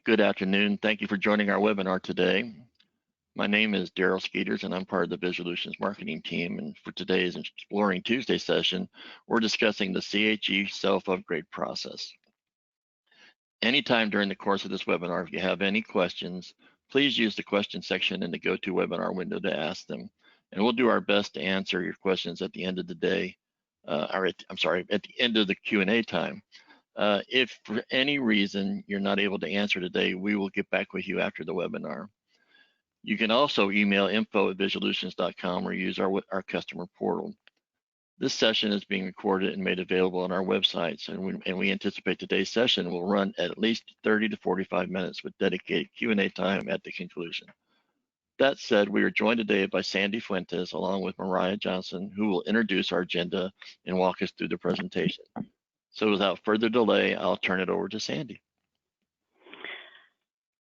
Good afternoon. Thank you for joining our webinar today. My name is Daryl Skeeters, and I'm part of the Visualutions marketing team. And for today's Exploring Tuesday session, we're discussing the CHE self-upgrade process. Anytime during the course of this webinar, if you have any questions, please use the question section in the GoToWebinar window to ask them. And we'll do our best to answer your questions at the end of the day, at the end of the Q&A time. If for any reason you're not able to answer today, we will get back with you after the webinar. You can also email info@visualutions.com or use our customer portal. This session is being recorded and made available on our websites, and we anticipate today's session will run at least 30 to 45 minutes with dedicated Q&A time at the conclusion. That said, we are joined today by Sandy Fuentes along with Mariah Johnson, who will introduce our agenda and walk us through the presentation. So without further delay, I'll turn it over to Sandy.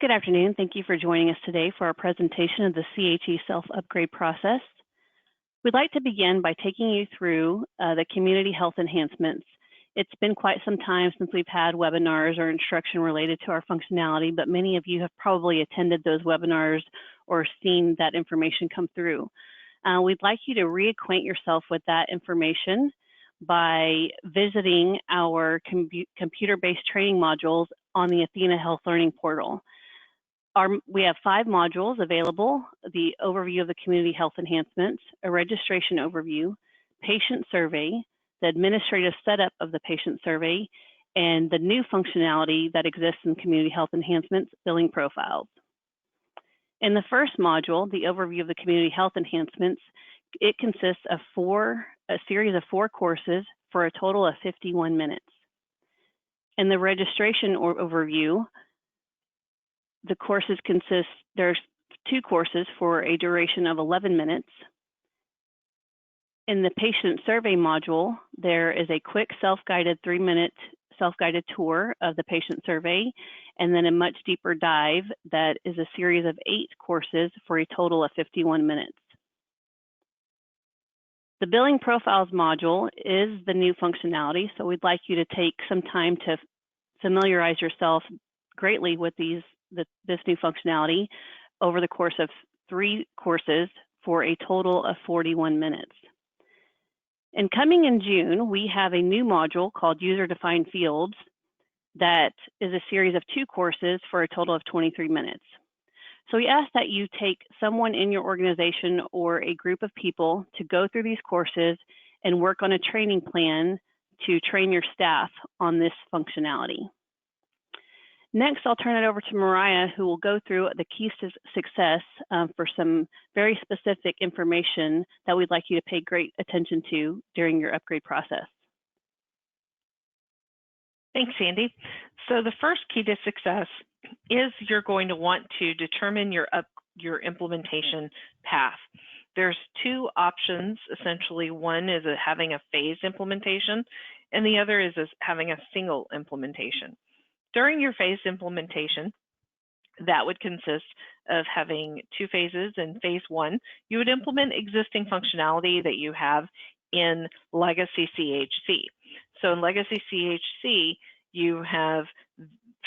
Good afternoon. Thank you for joining us today for our presentation of the CHE self-upgrade process. We'd like to begin by taking you through the community health enhancements. It's been quite some time since we've had webinars or instruction related to our functionality, but many of you have probably attended those webinars or seen that information come through. We'd like you to reacquaint yourself with that information by visiting our computer-based training modules on the Athena Health Learning Portal. We have 5 modules available: the overview of the community health enhancements, a registration overview, patient survey, the administrative setup of the patient survey, and the new functionality that exists in community health enhancements, billing profiles. In the first module, the overview of the community health enhancements, it consists of a series of 4 courses for a total of 51 minutes. In the registration overview, the courses there's 2 courses for a duration of 11 minutes. In the patient survey module, there is a quick self-guided 3-minute self-guided tour of the patient survey, and then a much deeper dive that is a series of 8 courses for a total of 51 minutes. The billing profiles module is the new functionality, so we'd like you to take some time to familiarize yourself greatly with this new functionality over the course of 3 courses for a total of 41 minutes. And coming in June, we have a new module called User-Defined Fields that is a series of 2 courses for a total of 23 minutes. So we ask that you take someone in your organization or a group of people to go through these courses and work on a training plan to train your staff on this functionality. Next, I'll turn it over to Mariah, who will go through the keys to success for some very specific information that we'd like you to pay great attention to during your upgrade process. Thanks, Sandy. So the first key to success is you're going to want to determine your implementation path. There's 2 options, essentially. One is having a phased implementation, and the other is having a single implementation. During your phased implementation, that would consist of having 2 phases. In phase 1, you would implement existing functionality that you have in Legacy CHC. So in Legacy CHC, you have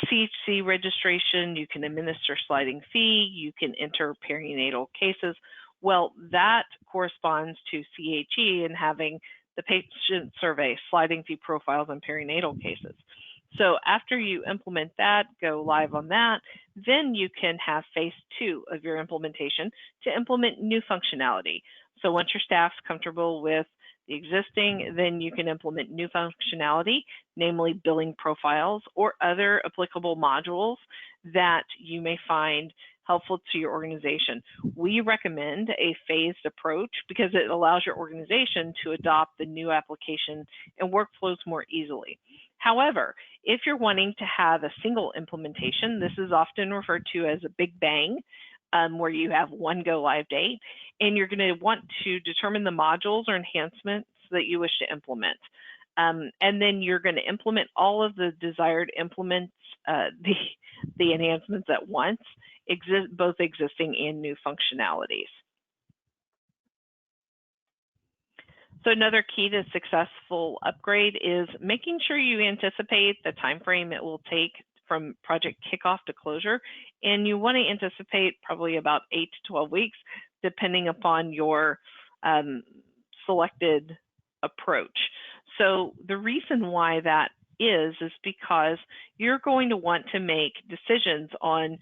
CHC registration, you can administer sliding fee, you can enter perinatal cases. Well, that corresponds to CHE and having the patient survey, sliding fee profiles, and perinatal cases. So after you implement that, go live on that, then you can have phase 2 of your implementation to implement new functionality. So once your staff's comfortable with the existing, then you can implement new functionality, namely billing profiles or other applicable modules that you may find helpful to your organization. We recommend a phased approach because it allows your organization to adopt the new application and workflows more easily. However, if you're wanting to have a single implementation, this is often referred to as a big bang, where you have one go live date, and you're going to want to determine the modules or enhancements that you wish to implement. And then you're going to implement all of the desired the enhancements at once, both existing and new functionalities. So another key to successful upgrade is making sure you anticipate the time frame it will take from project kickoff to closure, and you want to anticipate probably about 8 to 12 weeks, depending upon your selected approach. So the reason why that is because you're going to want to make decisions on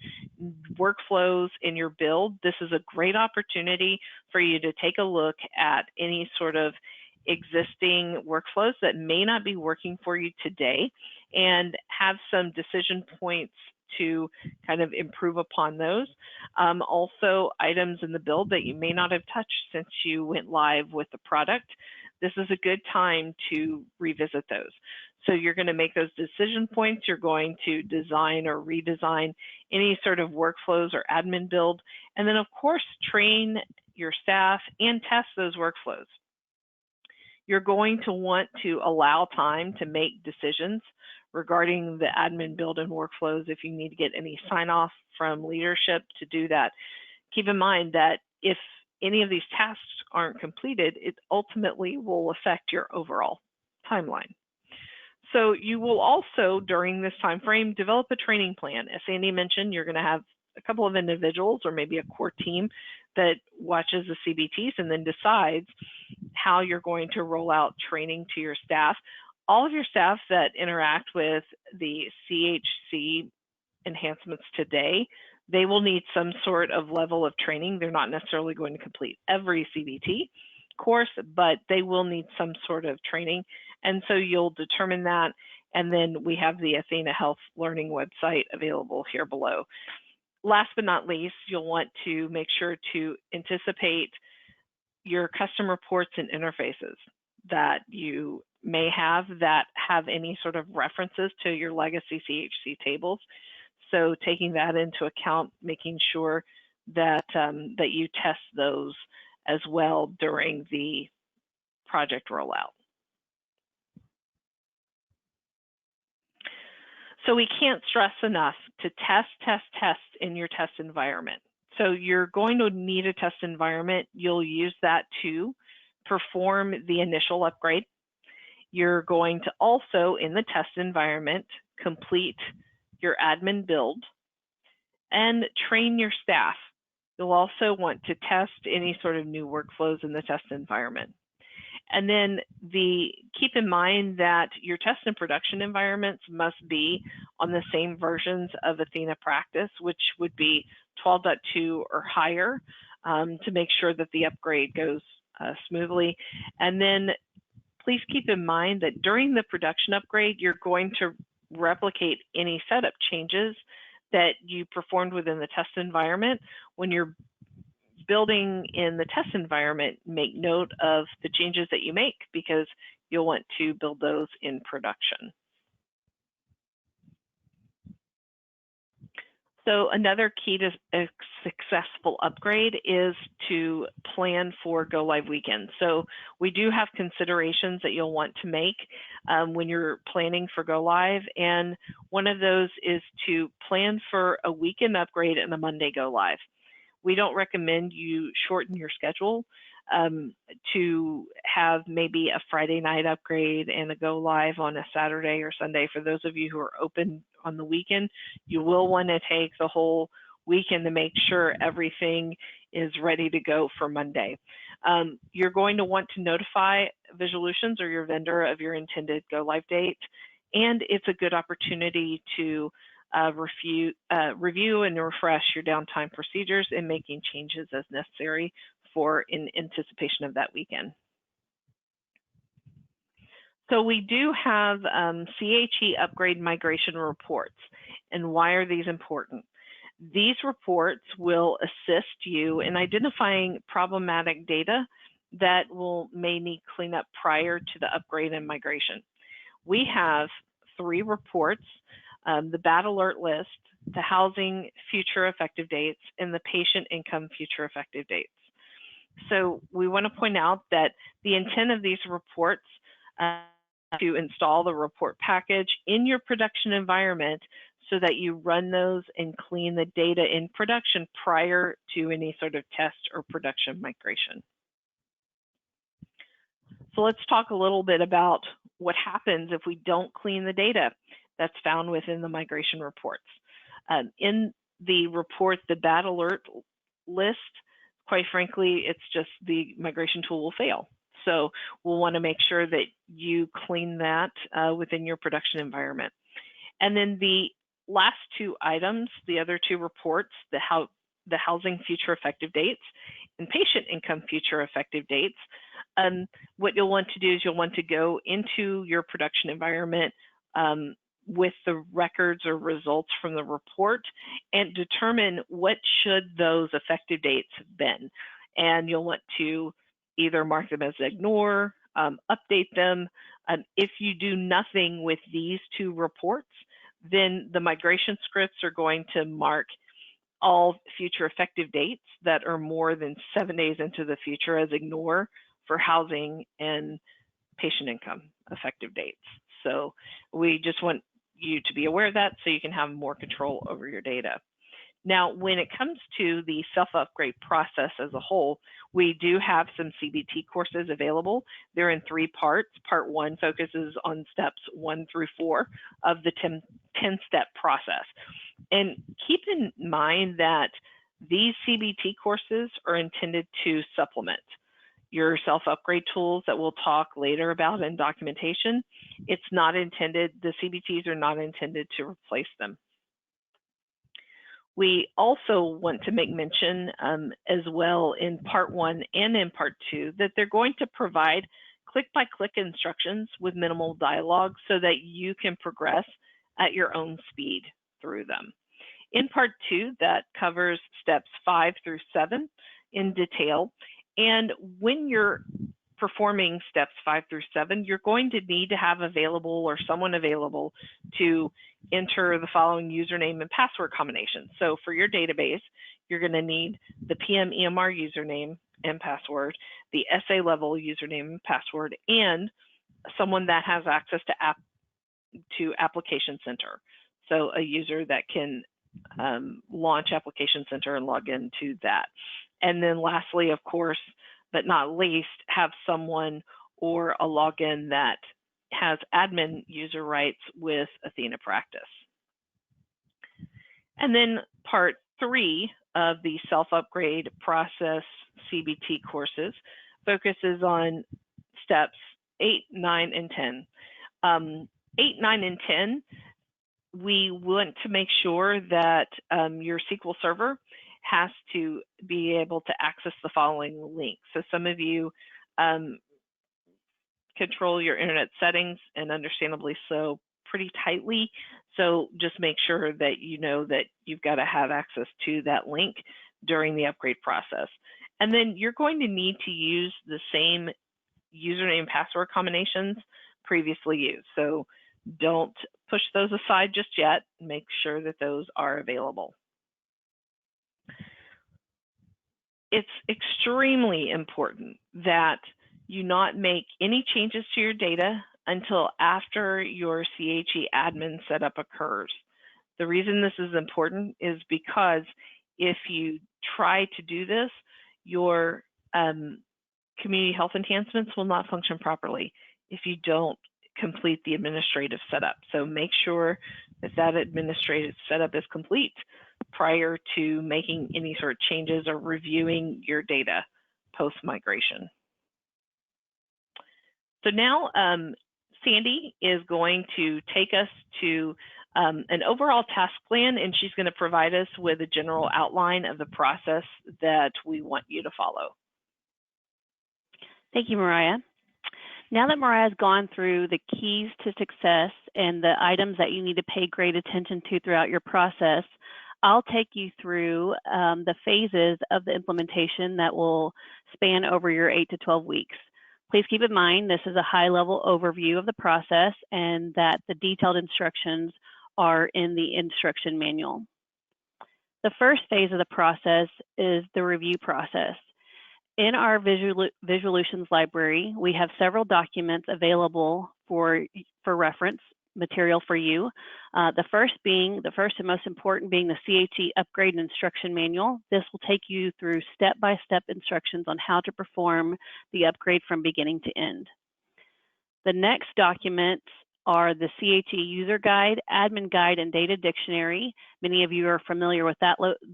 workflows in your build. This is a great opportunity for you to take a look at any sort of existing workflows that may not be working for you today and have some decision points to kind of improve upon those. Also, items in the build that you may not have touched since you went live with the product. This is a good time to revisit those. So you're going to make those decision points. You're going to design or redesign any sort of workflows or admin build. And then, of course, train your staff and test those workflows. You're going to want to allow time to make decisions regarding the admin build and workflows if you need to get any sign-off from leadership to do that. Keep in mind that if any of these tasks aren't completed, it ultimately will affect your overall timeline. So you will also, during this time frame, develop a training plan. As Sandy mentioned, you're going to have a couple of individuals or maybe a core team that watches the CBTs and then decides how you're going to roll out training to your staff. All of your staff that interact with the CHC enhancements today, they will need some sort of level of training. They're not necessarily going to complete every CBT course, but they will need some sort of training. And so you'll determine that. And then we have the Athena Health Learning website available here below. Last but not least, you'll want to make sure to anticipate your custom reports and interfaces that you may have that have any sort of references to your legacy CHC tables. So taking that into account, making sure that, that you test those as well during the project rollout. So we can't stress enough to test in your test environment. So you're going to need a test environment. You'll use that to perform the initial upgrade. You're going to also, in the test environment, complete your admin build and train your staff. You'll also want to test any sort of new workflows in the test environment. And then keep in mind that your test and production environments must be on the same versions of Athena Practice, which would be 12.2 or higher, to make sure that the upgrade goes smoothly. And then please keep in mind that during the production upgrade, you're going to replicate any setup changes that you performed within the test environment. When you're building in the test environment, make note of the changes that you make because you'll want to build those in production. So another key to a successful upgrade is to plan for go live weekend. So we do have considerations that you'll want to make when you're planning for go live. And one of those is to plan for a weekend upgrade and a Monday go live. We don't recommend you shorten your schedule to have maybe a Friday night upgrade and a go live on a Saturday or Sunday. For those of you who are open on the weekend, you will want to take the whole weekend to make sure everything is ready to go for Monday. You're going to want to notify Visualutions or your vendor of your intended go live date, and it's a good opportunity to review and refresh your downtime procedures and making changes as necessary in anticipation of that weekend. So we do have CHE upgrade migration reports. And why are these important? These reports will assist you in identifying problematic data that may need cleanup prior to the upgrade and migration. We have 3 reports, the bad alert list, the housing future effective dates, and the patient income future effective dates. So we want to point out that the intent of these reports to install the report package in your production environment so that you run those and clean the data in production prior to any sort of test or production migration. So let's talk a little bit about what happens if we don't clean the data. that's found within the migration reports. In the report, the bad alert list, quite frankly, it's just the migration tool will fail. So we'll want to make sure that you clean that within your production environment. And then the last two items, the other two reports, the housing future effective dates and patient income future effective dates, what you'll want to do is you'll want to go into your production environment with the records or results from the report and determine what should those effective dates have been. And you'll want to either mark them as ignore, update them. If you do nothing with these two reports, then the migration scripts are going to mark all future effective dates that are more than 7 days into the future as ignore for housing and patient income effective dates. So we just want you to be aware of that so you can have more control over your data. Now, when it comes to the self-upgrade process as a whole, we do have some CBT courses available. They're in 3 parts. Part 1 focuses on steps 1 through 4 of the 10-step process. And keep in mind that these CBT courses are intended to supplement your self-upgrade tools that we'll talk later about in documentation. It's not intended, the CBTs are not intended to replace them. We also want to make mention as well in part 1 and in part 2 that they're going to provide click-by-click instructions with minimal dialogue so that you can progress at your own speed through them. In part 2, that covers steps 5 through 7 in detail. And when you're performing steps 5 through 7, you're going to need to have available or someone available to enter the following username and password combinations. So for your database, you're going to need the PM EMR username and password, the SA level username and password, and someone that has access to Application Center. So a user that can launch Application Center and log into that. And then lastly, of course, but not least, have someone or a login that has admin user rights with athenaPractice. And then part 3 of the self-upgrade process CBT courses focuses on steps 8, 9, and 10. 8, 9, and 10, we want to make sure that your SQL Server has to be able to access the following links. So some of you control your internet settings, and understandably so, pretty tightly. So just make sure that you know that you've got to have access to that link during the upgrade process. And then you're going to need to use the same username and password combinations previously used. So don't push those aside just yet. Make sure that those are available. It's extremely important that you not make any changes to your data until after your CHE admin setup occurs. The reason this is important is because if you try to do this, your community health enhancements will not function properly if you don't complete the administrative setup. So make sure that that administrative setup is complete prior to making any sort of changes or reviewing your data post-migration. So now Sandy is going to take us to an overall task plan, and she's going to provide us with a general outline of the process that we want you to follow. Thank you, Mariah. Now that Mariah's gone through the keys to success and the items that you need to pay great attention to throughout your process, I'll take you through the phases of the implementation that will span over your 8 to 12 weeks. Please keep in mind this is a high-level overview of the process and that the detailed instructions are in the instruction manual. The first phase of the process is the review process. In our Visualutions library, we have several documents available for reference material for you. The first and most important being the CHE Upgrade and Instruction Manual. This will take you through step-by-step instructions on how to perform the upgrade from beginning to end. The next documents are the CHE User Guide, Admin Guide, and Data Dictionary. Many of you are familiar with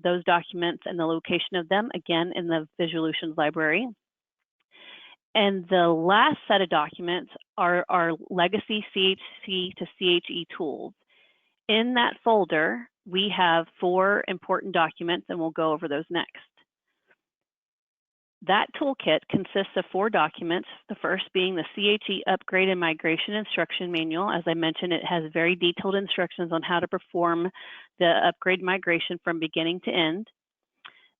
those documents and the location of them, again, in the Visualutions library. And the last set of documents are our legacy CHC to CHE tools. In that folder, we have 4 important documents, and we'll go over those next. That toolkit consists of 4 documents, the first being the CHE Upgrade and Migration Instruction Manual. As I mentioned, it has very detailed instructions on how to perform the upgrade migration from beginning to end.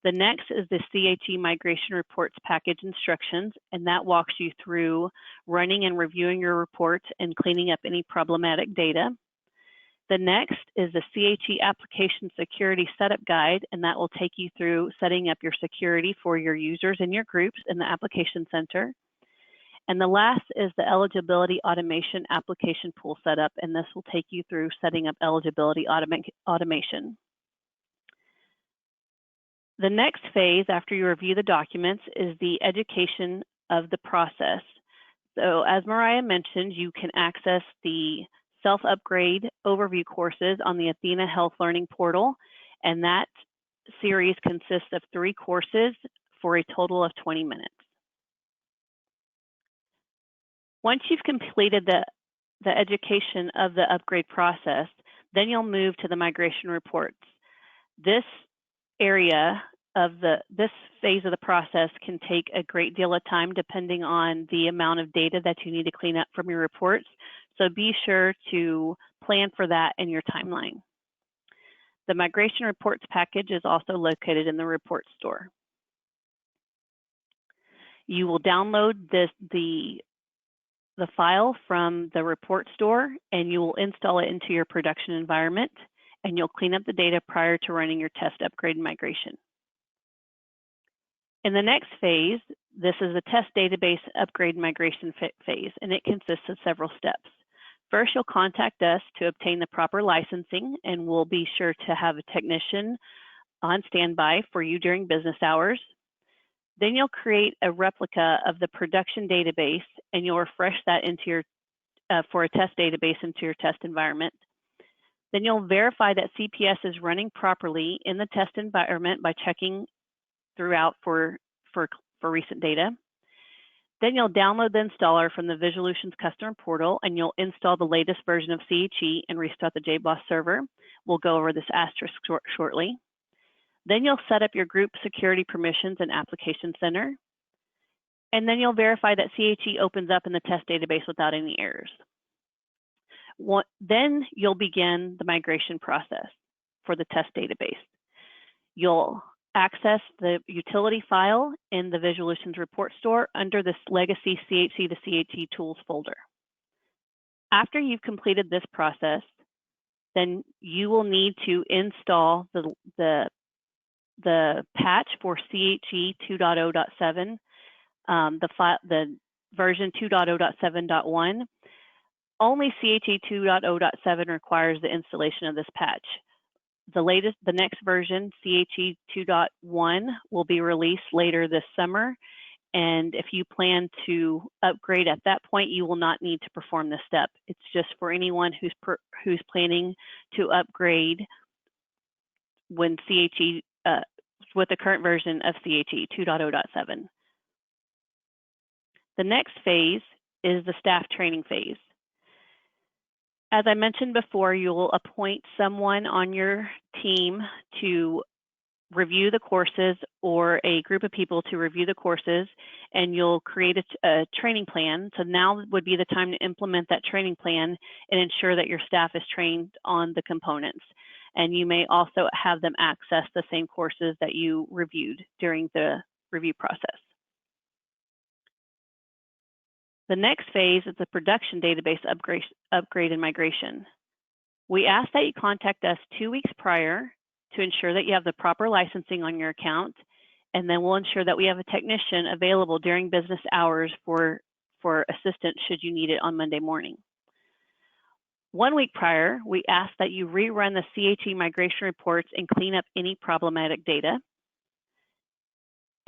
The next is the CHE Migration Reports Package Instructions, and that walks you through running and reviewing your reports and cleaning up any problematic data. The next is the CHE Application Security Setup Guide, and that will take you through setting up your security for your users and your groups in the Application Center. And the last is the Eligibility Automation Application Pool Setup, and this will take you through setting up eligibility automation. The next phase after you review the documents is the education of the process. So as Mariah mentioned, you can access the self-upgrade overview courses on the Athena Health Learning Portal, and that series consists of 3 courses for a total of 20 minutes. Once you've completed the education of the upgrade process, then you'll move to the migration reports. This area of this phase of the process can take a great deal of time depending on the amount of data that you need to clean up from your reports. So be sure to plan for that in your timeline. The migration reports package is also located in the report store. You will download the file from the report store, and you will install it into your production environment, and you'll clean up the data prior to running your test upgrade and migration. In the next phase, this is the test database upgrade and migration phase, and it consists of several steps. First, you'll contact us to obtain the proper licensing, and we'll be sure to have a technician on standby for you during business hours. Then you'll create a replica of the production database, and you'll refresh that into your for a test database into your test environment. Then you'll verify that CPS is running properly in the test environment by checking throughout for recent data. Then you'll download the installer from the Visualutions customer portal, and you'll install the latest version of CHE and restart the JBoss server. We'll go over this asterisk shortly. Then you'll set up your group security permissions and application center. And then you'll verify that CHE opens up in the test database without any errors. Then you'll begin the migration process for the test database. You'll access the utility file in the Visualutions report store under this legacy CHC to CHE tools folder. After you've completed this process, then you will need to install the patch for CHE 2.0.7, the version 2.0.7.1. Only CHE 2.0.7 requires the installation of this patch. The next version, CHE 2.1, will be released later this summer. And if you plan to upgrade at that point, you will not need to perform this step. It's just for anyone who's planning to upgrade when CHE, with the current version of CHE 2.0.7. The next phase is the staff training phase. As I mentioned before, you'll appoint someone on your team to review the courses, or a group of people to review the courses, and you'll create a training plan. So now would be the time to implement that training plan and ensure that your staff is trained on the components. And you may also have them access the same courses that you reviewed during the review process. The next phase is the production database upgrade and migration. We ask that you contact us 2 weeks prior to ensure that you have the proper licensing on your account, and then we'll ensure that we have a technician available during business hours for assistance should you need it on Monday morning. 1 week prior, we ask that you rerun the CHE migration reports and clean up any problematic data.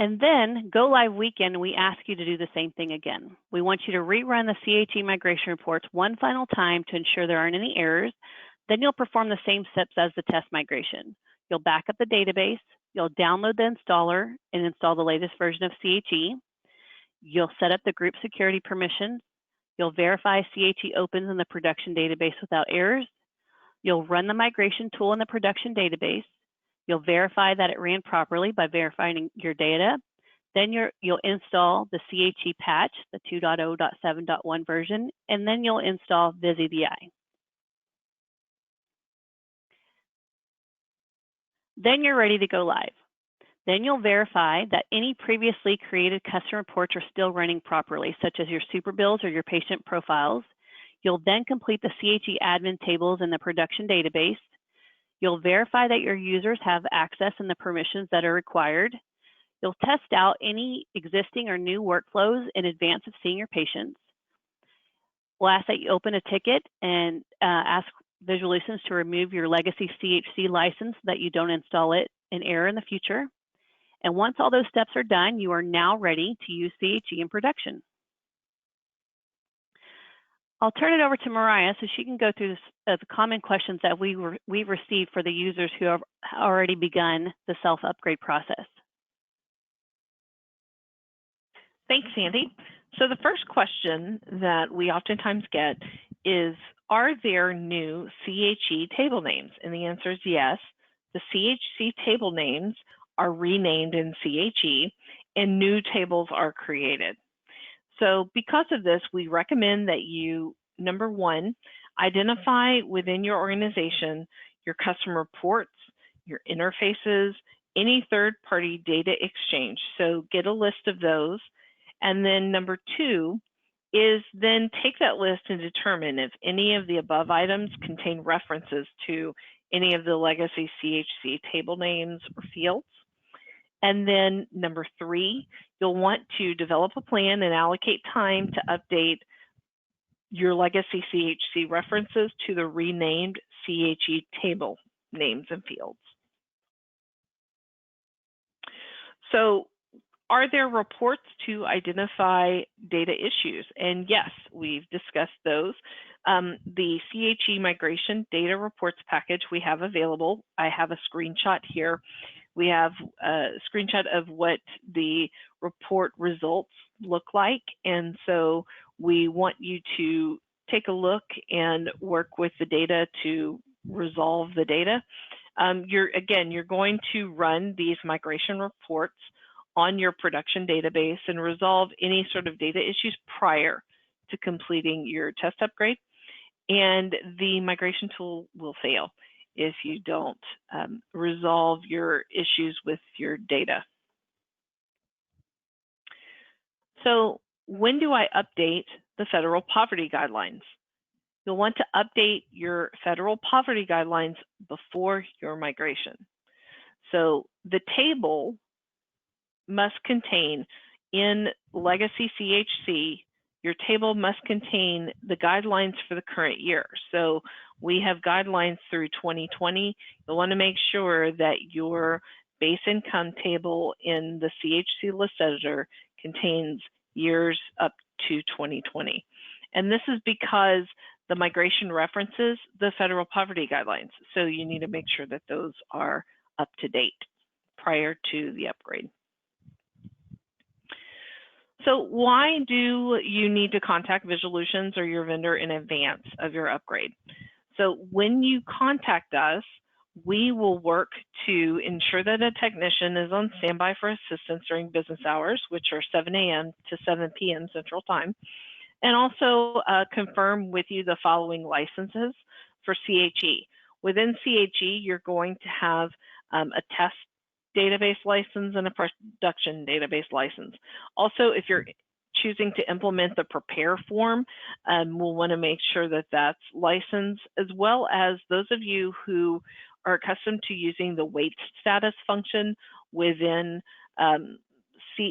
And then go live weekend, we ask you to do the same thing again. We want you to rerun the CHE migration reports one final time to ensure there aren't any errors. Then you'll perform the same steps as the test migration. You'll back up the database, you'll download the installer and install the latest version of CHE. You'll set up the group security permissions. You'll verify CHE opens in the production database without errors. You'll run the migration tool in the production database. You'll verify that it ran properly by verifying your data. Then you'll install the CHE patch, the 2.0.7.1 version, and then you'll install VisuaLi. Then you're ready to go live. Then you'll verify that any previously created custom reports are still running properly, such as your super bills or your patient profiles. You'll then complete the CHE admin tables in the production database. You'll verify that your users have access and the permissions that are required. You'll test out any existing or new workflows in advance of seeing your patients. We'll ask that you open a ticket and ask Visualutions to remove your legacy CHC license so that you don't install it in error in the future. And once all those steps are done, you are now ready to use CHE in production. I'll turn it over to Mariah so she can go through the common questions that we've received for the users who have already begun the self-upgrade process. Thanks, Sandy. So the first question that we oftentimes get is, are there new CHE table names? And the answer is yes. The CHC table names are renamed in CHE and new tables are created. So because of this, we recommend that you, number one, identify within your organization your custom reports, your interfaces, any third-party data exchange. So get a list of those. And then number two is then take that list and determine if any of the above items contain references to any of the legacy CHC table names or fields. And then number three, you'll want to develop a plan and allocate time to update your legacy CHC references to the renamed CHE table names and fields. So are there reports to identify data issues? And yes, we've discussed those. The CHE migration data reports package we have available. I have a screenshot here. We have a screenshot of what the report results look like. And so we want you to take a look and work with the data to resolve the data. You're going to run these migration reports on your production database and resolve any sort of data issues prior to completing your test upgrade. And the migration tool will fail if you don't resolve your issues with your data. So when do I update the federal poverty guidelines? You'll want to update your federal poverty guidelines before your migration. So the table must contain, in legacy CHC, your table must contain the guidelines for the current year. So we have guidelines through 2020. You'll want to make sure that your base income table in the CHC list editor contains years up to 2020. And this is because the migration references the federal poverty guidelines. So you need to make sure that those are up to date prior to the upgrade. So why do you need to contact Visualutions or your vendor in advance of your upgrade? So when you contact us, we will work to ensure that a technician is on standby for assistance during business hours, which are 7 a.m. to 7 p.m. Central Time, and also confirm with you the following licenses for CHE. Within CHE, you're going to have a test database license and a production database license. Also, if you're choosing to implement the prepare form, we'll want to make sure that that's licensed, as well as those of you who are accustomed to using the wait status function within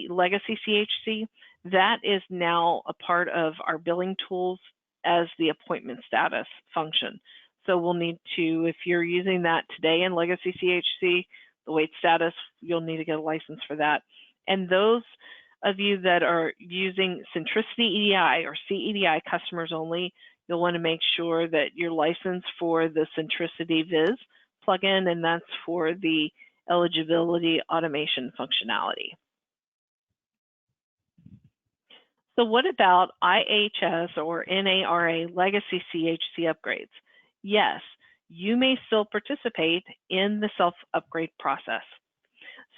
legacy CHC. That is now a part of our billing tools as the appointment status function. So we'll need to, if you're using that today in legacy CHC, the wait status, you'll need to get a license for that. And those of you that are using Centricity EDI or CEDI customers only, you'll want to make sure that you're licensed for the Centricity Viz plugin, and that's for the eligibility automation functionality. So what about IHS or NARA legacy CHC upgrades? Yes, you may still participate in the self-upgrade process.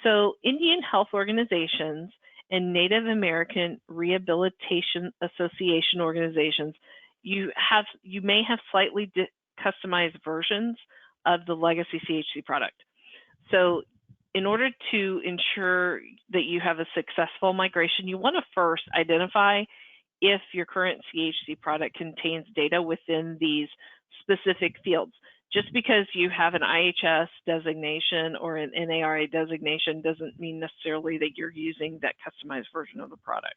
So Indian health organizations and Native American Rehabilitation Association organizations, you may have slightly customized versions of the legacy CHC product. So in order to ensure that you have a successful migration, you want to first identify if your current CHC product contains data within these specific fields. Just because you have an IHS designation or an NARA designation doesn't mean necessarily that you're using that customized version of the product.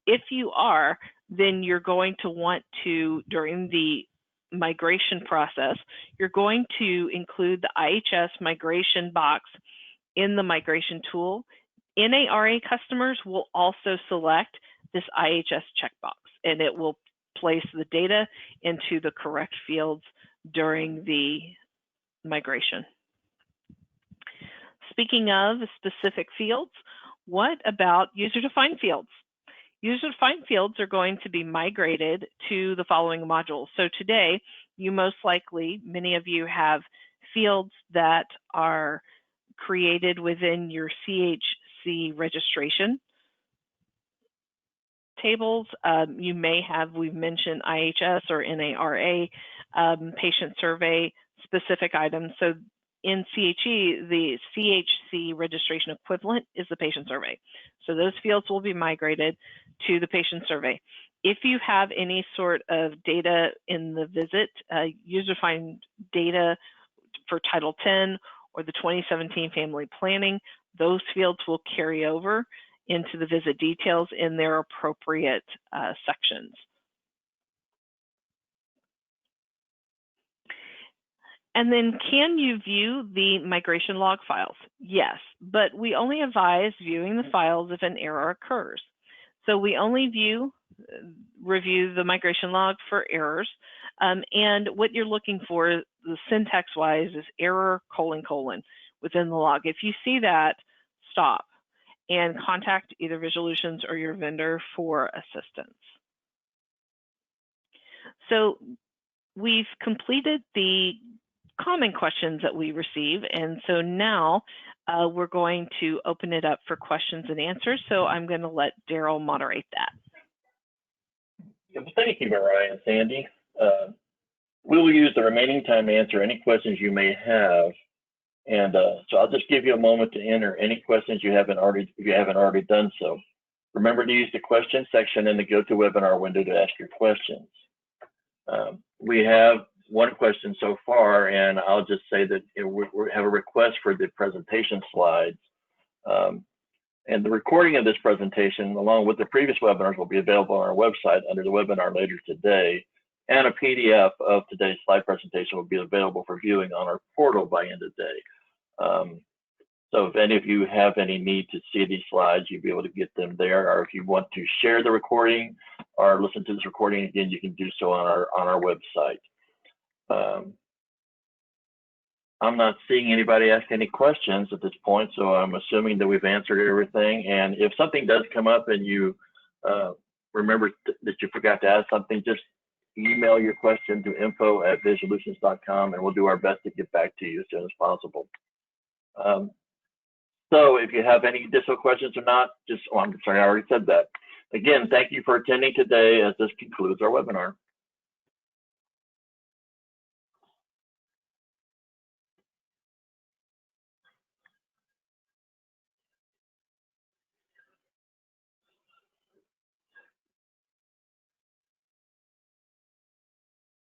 If you are, then you're going to want to, during the migration process, you're going to include the IHS migration box in the migration tool. NARA customers will also select this IHS checkbox, and it will place the data into the correct fields during the migration. Speaking of specific fields, what about user-defined fields? User-defined fields are going to be migrated to the following modules. So today, you most likely, many of you have fields that are created within your CHC registration tables. You may have, we've mentioned IHS or NARA, patient survey, specific items. So in CHE, the CHC registration equivalent is the patient survey. So those fields will be migrated to the patient survey. If you have any sort of data in the visit, user-defined data for Title 10 or the 2017 family planning, those fields will carry over into the visit details in their appropriate sections. And then can you view the migration log files? Yes, but we only advise viewing the files if an error occurs. So we only review the migration log for errors. And what you're looking for, the syntax-wise, is error : within the log. If you see that, stop and contact either Visualutions or your vendor for assistance. So we've completed the common questions that we receive, and so now we're going to open it up for questions and answers. So I'm going to let Daryl moderate that. Thank you, Mariah and Sandy. We will use the remaining time to answer any questions you may have. And so I'll just give you a moment to enter any questions you haven't already done so. Remember to use the question section in the GoToWebinar window to ask your questions. We have one question so far, and I'll just say that we have a request for the presentation slides. And the recording of this presentation, along with the previous webinars, will be available on our website under the webinar later today. And a PDF of today's slide presentation will be available for viewing on our portal by end of day. So if any of you have any need to see these slides, you'll be able to get them there. Or if you want to share the recording or listen to this recording again, you can do so on our website. I'm not seeing anybody ask any questions at this point, so I'm assuming that we've answered everything. And if something does come up and you remember that you forgot to ask something, just email your question to info@visualutions.com, and we'll do our best to get back to you as soon as possible. So if you have any additional questions or not, I'm sorry, I already said that. Again, thank you for attending today, as this concludes our webinar.